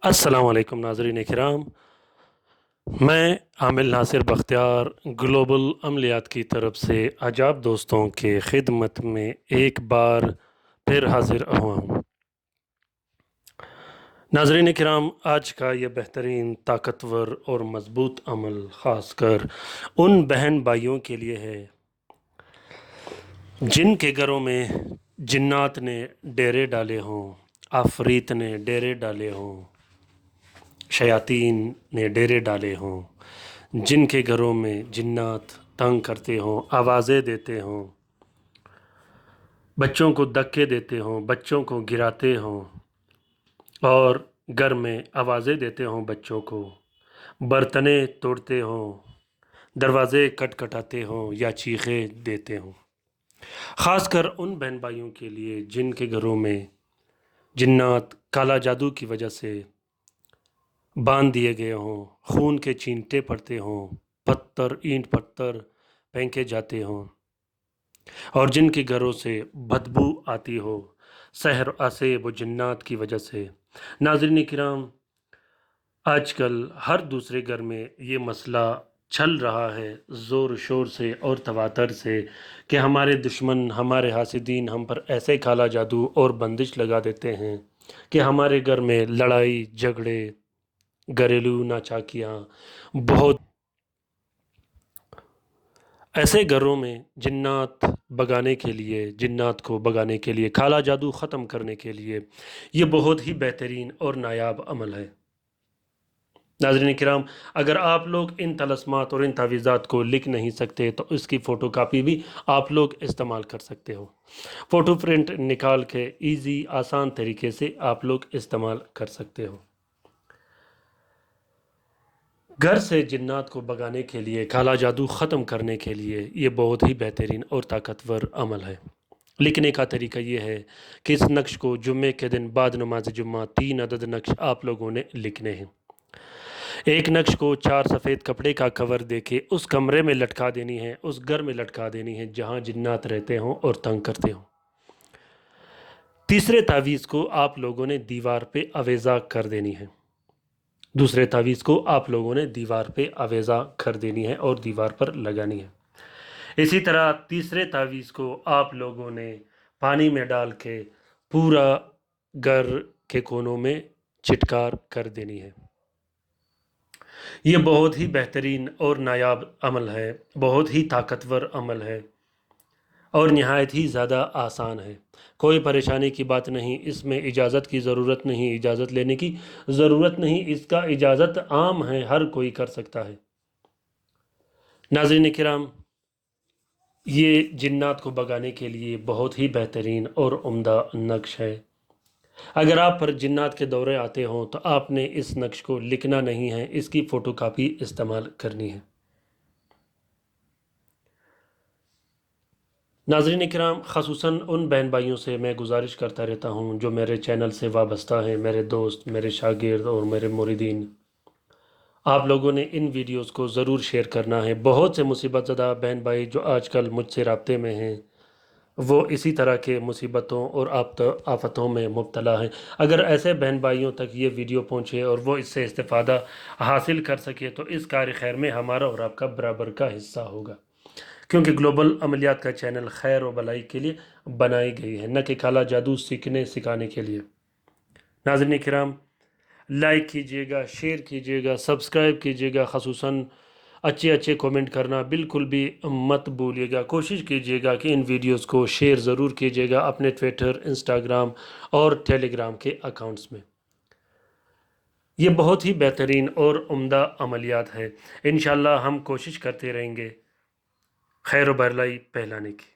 अस्सलाम वालेकुम नाज़रीन किराम। मैं आमिल नासिर बख्तियार ग्लोबल अमलियात की तरफ से अजाब दोस्तों के खिदमत में एक बार फिर हाजिर हुआ हूँ। नाज़रीन किराम, आज का ये बेहतरीन ताकतवर और मज़बूत अमल ख़ासकर उन बहन भाइयों के लिए है जिनके घरों में जिन्नात ने डेरे डाले हों, आफरीत ने डेरे डाले हों, शयातीन ने डेरे डाले हों, जिनके घरों में जिन्नात तंग करते हों, आवाज़ें देते हों, बच्चों को धक्के देते हों, बच्चों को गिराते हों और घर में आवाज़ें देते हों, बच्चों को बर्तने तोड़ते हों, दरवाज़े खटखटाते हों या चीखें देते हों। ख़ासकर उन बहन भाइयों के लिए जिनके घरों में जिन्नात काला जादू की वजह से बांध दिए गए हों, खून के छींटे पड़ते हों, पत्थर ईंट पत्थर फेंके जाते हों और जिनके घरों से बदबू आती हो सहर असेब व जिन्नात की वजह से। नाज़रीन किराम, आजकल हर दूसरे घर में ये मसला चल रहा है ज़ोर शोर से और तवातर से कि हमारे दुश्मन, हमारे हासिदीन हम पर ऐसे काला जादू और बंदिश लगा देते हैं कि हमारे घर में लड़ाई झगड़े, घरेलू नाचाकियाँ बहुत। ऐसे घरों में जिन्नात को भगाने के लिए, काला जादू ख़त्म करने के लिए ये बहुत ही बेहतरीन और नायाब अमल है। नाज़रीन किराम, अगर आप लोग इन तलस्मात और इन तावीज़ात को लिख नहीं सकते तो इसकी फ़ोटो कापी भी आप लोग इस्तेमाल कर सकते हो। फ़ोटो प्रिंट निकाल के ईज़ी आसान तरीके से आप लोग इस्तेमाल कर सकते हो। घर से जिन्नात को भगाने के लिए, काला जादू ख़त्म करने के लिए ये बहुत ही बेहतरीन और ताकतवर अमल है। लिखने का तरीका ये है कि इस नक्श को जुम्मे के दिन बाद नमाज जुम्मा 3 अदद नक्श आप लोगों ने लिखने हैं। एक नक्श को 4 सफ़ेद कपड़े का कवर देके उस कमरे में लटका देनी है, उस घर में लटका देनी है जहाँ जिन्नात रहते हों और तंग करते हों। तीसरे तावीज़ को आप लोगों ने दीवार पे अवेज़ा कर देनी है। दूसरे तावीज़ को आप लोगों ने दीवार पे अवेज़ा कर देनी है और दीवार पर लगानी है। इसी तरह तीसरे तावीज़ को आप लोगों ने पानी में डाल के पूरा घर के कोनों में छिटकार कर देनी है। ये बहुत ही बेहतरीन और नायाब अमल है, बहुत ही ताकतवर अमल है और नहायत ही ज़्यादा आसान है। कोई परेशानी की बात नहीं, इसमें इजाज़त की ज़रूरत नहीं, इजाज़त लेने की ज़रूरत नहीं, इसका इजाज़त आम है, हर कोई कर सकता है। नाज़रीन किराम, ये जिन्नात को भगाने के लिए बहुत ही बेहतरीन और उम्दा नक्श है। अगर आप पर जिन्नात के दौरे आते हों तो आपने इस नक्श को लिखना नहीं है, इसकी फ़ोटोकॉपी इस्तेमाल करनी है। नाज़रीन इकराम, ख़ुसूसन उन बहन भाइयों से मैं गुजारिश करता रहता हूँ जो मेरे चैनल से वाबस्ता हैं, मेरे दोस्त, मेरे शागिर्द और मेरे मुरीदीन। आप लोगों ने इन वीडियोस को ज़रूर शेयर करना है। बहुत से मुसीबत ज़दा बहन भाई जो आजकल मुझसे राब्ते में हैं, वो इसी तरह के मुसीबतों और आफ़तों में मुब्तला हैं। अगर ऐसे बहन भाइयों तक ये वीडियो पहुँचे और वो इससे इस्तिफ़ादा हासिल कर सके तो इस कार्य खैर में हमारा और आपका बराबर का हिस्सा होगा, क्योंकि ग्लोबल अमलियात का चैनल खैर व भलाई के लिए बनाई गई है, न कि काला जादू सीखने सिखाने के लिए। नाज़रीन किराम, लाइक कीजिएगा, शेयर कीजिएगा, सब्सक्राइब कीजिएगा, ख़ुसूसन अच्छे अच्छे कमेंट करना बिल्कुल भी मत भूलिएगा। कोशिश कीजिएगा कि इन वीडियोस को शेयर ज़रूर कीजिएगा अपने ट्विटर, इंस्टाग्राम और टेलीग्राम के अकाउंट्स में। ये बहुत ही बेहतरीन और उम्दा अमलियात है। इंशाअल्लाह हम कोशिश करते रहेंगे खैर व भलाई फैलाने की।